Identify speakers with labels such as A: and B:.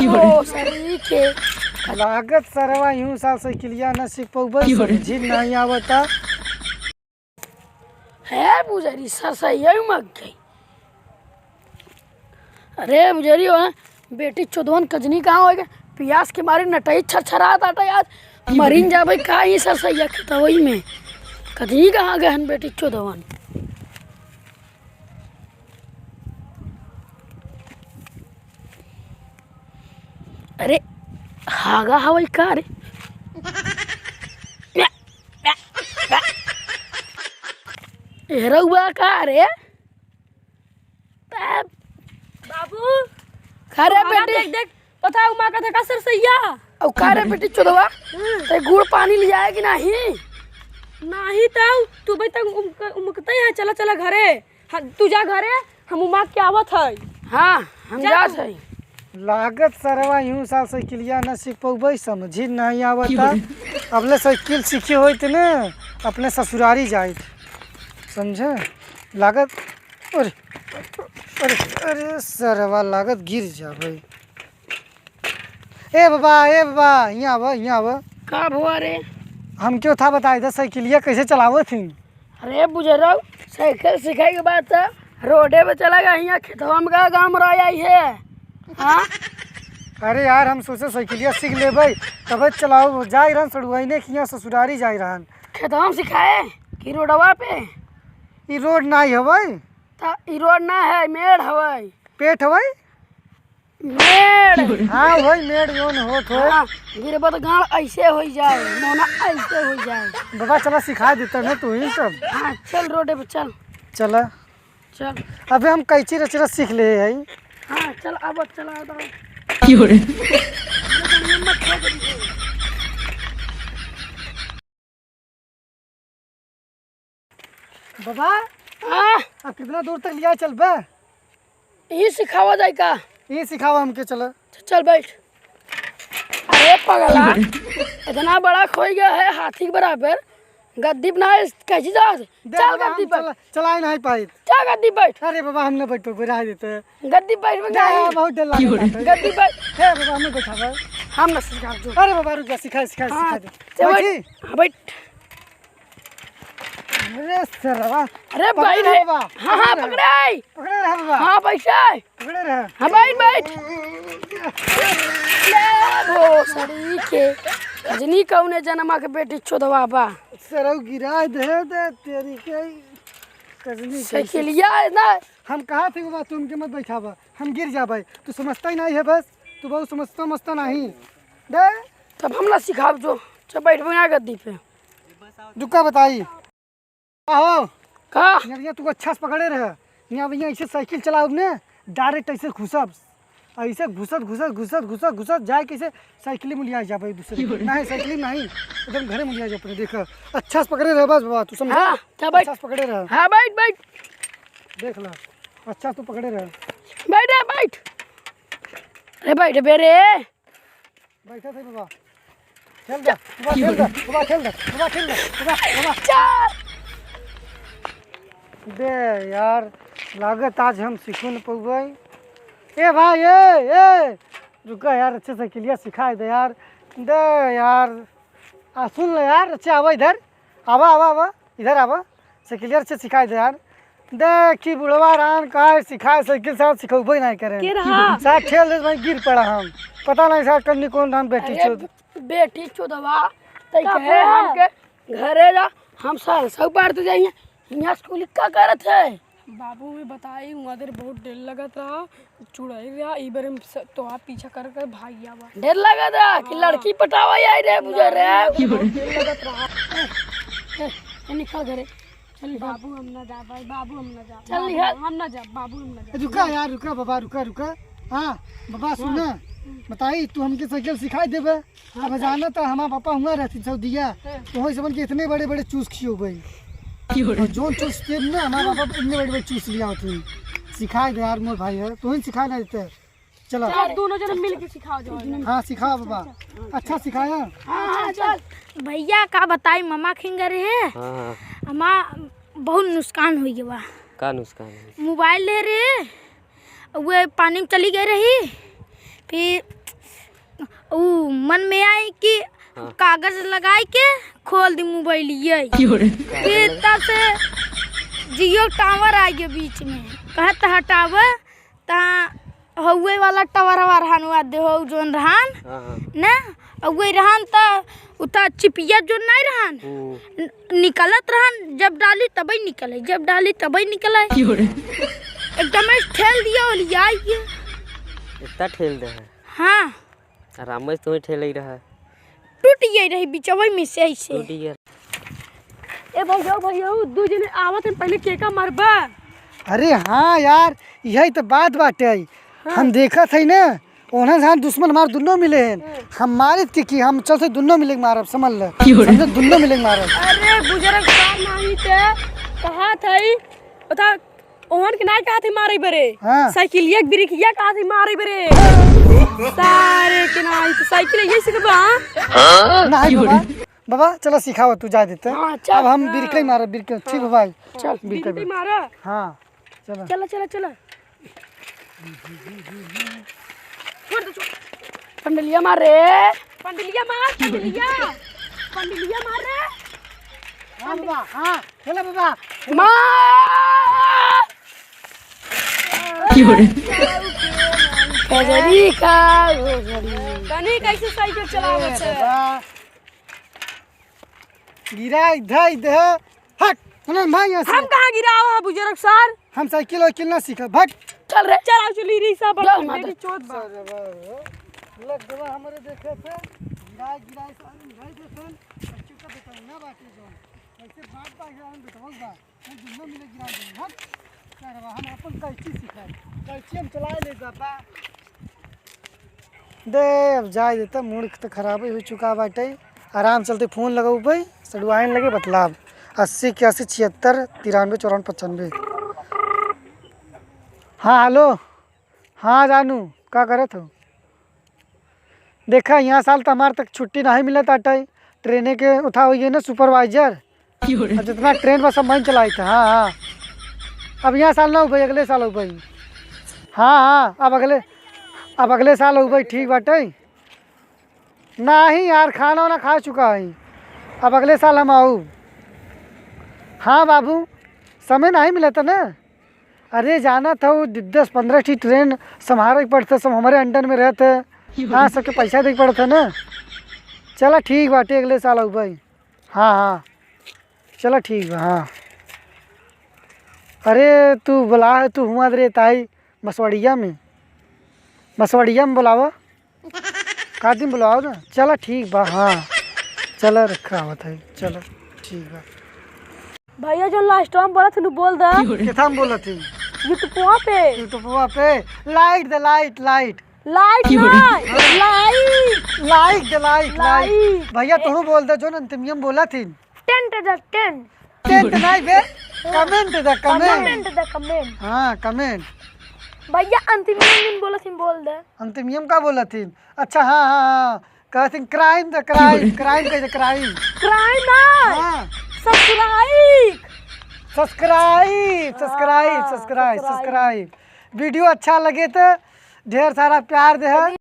A: ओ सरी के
B: लागत सरवा यूं साल साइकिलिया न सीख पौबई समझी नहीं आवता
A: है बुजरी सरसैया मग गई। अरे बुजरी हो बेटी चौदवन कजनी कहाँ हो गए पियास के मारे नटई छरछरात आटा याद मरीन जा भाई का ही सरसैया खेतवई में कजनी कहाँ गहन बेटी चौदवन। अरे हागा हवई का रे एरौआ का रे
C: बाबू
A: खा रे
C: देख
A: बेटी
C: देख पता है माँ का था का सरसैया
A: अब खा रे बेटी चौदवा ते गुड़ पानी ले जाए कि नहीं
C: नहीं ताऊ तू भाई तक उमकते है चला चला घरे तू जा घरे हम उमा के आवत है।
A: हाँ हम
C: जा
A: जात
C: तू।
A: है।
B: लागत सरवा यूं साल साइकिलिया न सीख पौबई समझी नहीं आवता अबले साइकिल सीखी होई त न अपने ससुरारी जाए समझे लागत अरे अरे अरे सरवा लागत गिर जा भाई। ए बाबा यहाँ आवा
A: का हुआ रे
B: हम क्यों था बताए दस साइकिलिया कैसे चलावत थी।
A: अरे बुजुर्ग साइकिल सिखाई के बाद तो रोडे पे चला गया यहाँ खेतवा में का गाँव में रह आई है। हाँ
B: अरे यार हम सोचे साइकिलिया सीख ले भाई तब चलाओ जाए रहन सड़ुआने की यहाँ ससुरारी जाए रहन
A: खेतवा में सिखाए कि रोडवा पे
B: ई रोड नहीं हवई
A: ता ई रोड ना है मेड़ हवई
B: पेट हवई
A: मेड़।
B: हाँ वही मेड़ जोन होत हो।
A: हाँ गिरबत गाँव ऐसे हो जाए मोना ऐसे हो जाए।
B: बाबा चला सिखा देता ना तू ही सब
A: हाँ चल रोडे पे चल
B: चला
A: चल।
B: अबे हम कैची रचरा सीख ले है।
A: हाँ चल अब चला
B: बाबा
A: हाँ
B: अब कितना दूर तक लिया चल बे
A: यही सिखावा जाए का
B: ये सिखावा हमके चला
A: चल बैठ। अरे पगला इतना बड़ा खोई गया है हाथी के बराबर गद्दी बना कैसी जा चल गद्दी पर
B: चला नहीं पाई।
A: चल गद्दी बैठ।
B: अरे बाबा हमने बैठो बैठा देते
A: गद्दी बैठ में
B: नहीं बहुत डर लगा
A: गद्दी बैठ
B: हे बाबा हमें बैठा भाई।
A: हम न सिखा जो।
B: अरे बाबा रुक जा सिखा सिखा
A: हाँ,
B: सिखा दे
A: चल
B: बैठी।
A: बैठ। हाँ, बैठ।
B: अरे सरवा
A: अरे
B: पकड़े
A: बैठ
B: रहे
A: रे।
B: बाबा
A: हाँ हाँ पकड़े
B: पकड़े रहे बाबा
A: हाँ बैठे
B: पकड़े रहे।
A: हाँ बैठ बैठ। ले वो सड़ी के रजनी कौने जनमा के बेटी चोदवा बा
B: सरव गिरा दे तेरी के कजनी
A: साइकिलिया है ना।
B: हम कहा थे बाबा तुम के मत बैठावा हम गिर जा भाई तू समझता ही नहीं है बस तू बहुत समझता नहीं दे
A: तब हम ना सिखाब जो चल बैठ बना गद्दी पे
B: दुक्का बताई आहो
A: का
B: यहाँ तू अच्छा से पकड़े रहे यहाँ भैया ऐसे साइकिल चलाओ ने डायरेक्ट ऐसे घुसब ऐसे घुसत जाए कैसे साइकिल में लिया जा भाई दूसरे नहीं साइकिल नहीं एकदम घरे में लिया जा अपने देखो अच्छा से पकड़े रहे बस बाबा तू समझा।
A: हाँ चल बैठ।
B: अच्छा से पकड़े रहे
A: हाँ बैठ बैठ
B: देख ला अच्छा तू पकड़े रहे
A: बैठ रे बैठ। अरे बैठ बेरे
B: बैठा थे बाबा खेल जा बाबा खेल जा बाबा खेल जा बाबा खेल जा बाबा
A: चल।
B: बे यार लागत आज हम सीख न पौबे। ए भाई ए रुका यार अच्छे से किलिया सिखाए दे यार दे यार सुन ले यार अच्छे आवा इधर आवा इधर आवा साइकिलिया अच्छे सिखाए दे यार दे कि बुढ़वा रान का सिखाए साइकिल साथ सिखोबे नहीं करे साथ खेल दे भाई गिर पड़ा हम पता नहीं साथ करनी कौन रान बेटी
A: अरे
B: चोद
A: बेटी चोदवा तई कहे हम के घरे जा हम साल सब पार तो जाइए यहाँ स्कूल का करत है।
C: बाबू में बताई उधर बहुत डर लगत रहा चुड़ाई रहा ई बार तो आप पीछा कर भाग आवा
A: डर लगा था कि लड़की पटावा आई रे बुझर रे
C: डर लगत रहा।
A: निकल घरे चल
C: बाबू हम ना जा भाई बाबू हम ना जा
A: चल निकल।
C: हम ना जा बाबू हम ना जा
B: रुका यार रुका बाबा रुका हाँ बाबा सुना बताई तू हमके साइकिल सिखाई देबे अब जाना तो हमारा पापा हुआ रहती सऊदिया तो वही समझ के इतने बड़े बड़े चूस खियो भाई जो चूस के ना हमारा पापा इतने बड़े बड़े चूस लिया होती सिखाई दे यार मोर भाई है तू ही सिखा ना देते चलो
C: चल दोनों जन मिल के सिखाओ जो
B: हाँ सिखा बाबा अच्छा सिखाया
A: हाँ चल
D: भैया का बताई मामा खिंगर है
E: हाँ
D: अम्मा बहुत नुकसान हो गया बा
E: का नुकसान है?
D: मोबाइल ले रे वो पानी में चली गई रही। फिर वो मन में आई कि कागज लगाई के खोल दी मोबाइल ये। फिर तब से जियो टावर आ गया बीच में, कहत हटावे ता हवे वाला टावर रहन वा दे हो जोन रहन ना अवे रहन ता उता चिपिया जो नहीं रहन निकलत रहन, जब डाली तभी निकले, जब डाली तभी निकले। एकदम ठेल दिया और आई गया।
E: इतना ठेल दे है।
D: हाँ
E: आराम से तुम्हें ठेल ही रहा है।
D: टूट गई रही बिचवा में से ऐसे।
E: टूट गया।
C: ए भैया दू जने आवत है पहले केका मारबा।
B: अरे हाँ यार, यही तो बात बाटे। हम देखा थे ना ओना जहाँ दुश्मन हमारे दुनों मिले हैं, हम मारे थे कि हम चलते दुनों मिले मारब, समझ ले समझे दुनों मिले मारब।
C: अरे बुजुर्ग सार नहीं थे कहा थई उता ओहन के नहीं कहा थे मारे बरे।
B: हाँ।
C: साइकिलिया ब्रेकिया कहा थे मारे बरे। सारे के नहीं तो साइकिल ये सिखबा।
B: नहीं बाबा, बाबा चलो सिखाओ, तू जा देते।
A: हाँ, चल।
B: अब हम बिरके मारे बिरके। ठीक है भाई,
A: चल
B: बिरके
C: बिरके मारा।
B: हाँ चलो।
C: चला
A: पंडलिया मार रे,
C: पंडलिया मार पंडलिया मार रे।
B: हाँ बाबा, हाँ चलो बाबा।
A: मार खजरी का
C: कनी कैसे साइकिल चलावे छे।
B: गिरा इधर इधर हट ना भाई यहाँ से।
C: हम कहाँ गिराओ है बुजुर्ग सर।
B: हम साइकिल वाइकिल ना सीखा, भाग।
A: चल रे
C: चल आओ चली रिक्शा पर
A: चल,
C: मेरी चोट बा।
B: लग गवा हमारे देखे थे गिराई गिराई सारी गिराई देसन बच्चों का बताओ ना बाकी जो ऐसे बात बात गिराई बताओ बा हम दुनिया मिले गिराई दे हट क्या रहा हम अपन कैची सिखाए कैची हम चलाए ले जाबा दे। अब जाए देता मूड तो खराब हो चुका बाटे। आराम चलते फोन लगाऊ भाई सड़ुआइन लगे बतलाब 80 81 76 93 54 95। हाँ हेलो, हाँ जानू क्या करत हो? देखा यहाँ साल तो हमारे तक छुट्टी नहीं मिला था ट्रेने के उठा हुई है ना सुपरवाइजर, जितना ट्रेन बस सब मैं चलाई था। हाँ हाँ अब यहाँ साल ना हो भाई, अगले साल हो भाई। हाँ हाँ अब अगले साल हो भाई। ठीक बाटे नहीं यार, खाना वाना खा चुका है, अब अगले साल हम आऊँ। हाँ बाबू समय नहीं मिला था ना, अरे जाना था वो 10-15 ठी ट्रेन संभाले पड़ता, सब हमारे अंडर में रहते। हाँ सबके पैसा दे पड़ता ना। चलो ठीक बाटे अगले साल आऊ भाई। हाँ हाँ चलो ठीक बा। हाँ अरे तू बुला तू हुआ रे ताई मसवड़िया में बुलावा का दिन बुलाओ ना। चलो ठीक बा। हाँ चलो रखा हुआ था, चलो ठीक बा।
C: भैया जो लास्ट टाइम बोला थे बोल दे।
B: कितना बोला थी?
C: यूट्यूब पे
B: यूट्यूब पे लाइट दे लाइट लाइट
C: लाइट
B: लाइट भैया तू बोल दे जो अंतिम बोला थी।
D: टेंट
B: नहीं बे, कमेंट दे
D: कमेंट।
B: हाँ कमेंट।
D: भैया अंतिम दिन बोला थी बोल दे।
B: अंतिम का बोला थी? अच्छा हाँ हाँ हाँ कहते क्राइम द क्राइम क्राइम कहते क्राइम हाँ सब्सक्राइब वीडियो अच्छा लगे तो ढेर सारा प्यार दे।